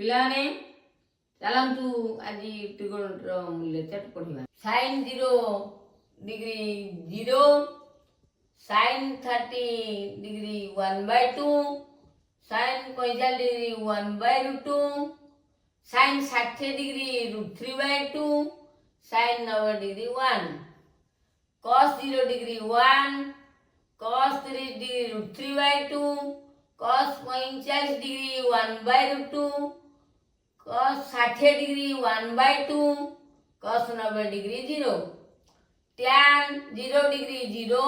पिलाने चलतु आज त्रिकोणमितिर मूल्य चार्ट पढ़ा। sin 0 degree 0, sin 30 degree 1/2, sin 45 degree 1/2, sin 60 degree √3/2, sin 90 degree 1, cos 0 degree 1, cos 30 degree √3/2, cos 45 degree 1/2, cos 60 degree 1/2, cos 90 degree 0, tan 0 degree 0,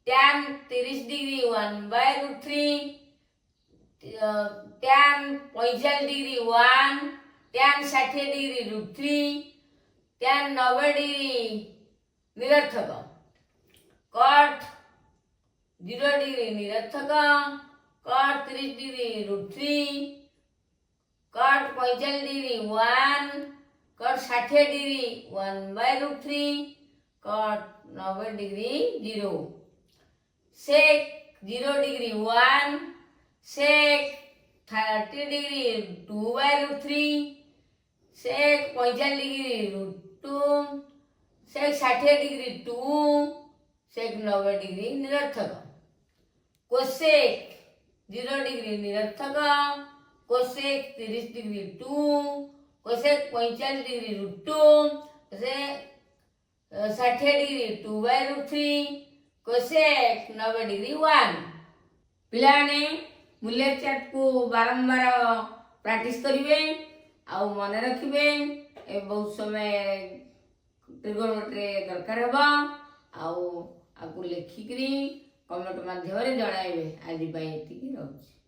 tan 30 degree 1/3, tan 45 degree 1, tan 60 degree √3, tan 90 degree निरर्थक, cot 0 degree निरर्थक, cot 30 degree √3, cot 45 degree 1, cot 60 degree 1/3, cot 90 degree 0, sec 0 degree 1, sec 30 degree 2/3, sec 45 degree √2, sec 60 degree 2, sec 90 degree निरर्थक, cosec 0 degree निरर्थक, cosec 30 degree 2, cosec 45 degree √2, cosec 60 degree 2/3, cosec 90 degree 1। पिलाने मूल्य chart को बारंबार practice करिवे आउ मन रखिवे। ए बहुत समय त्रिकोणमिति दरकार हेबा आउ आकु लेखिकरी कमेंट माध्यम रे जणाइबे। आज एति रहउछि।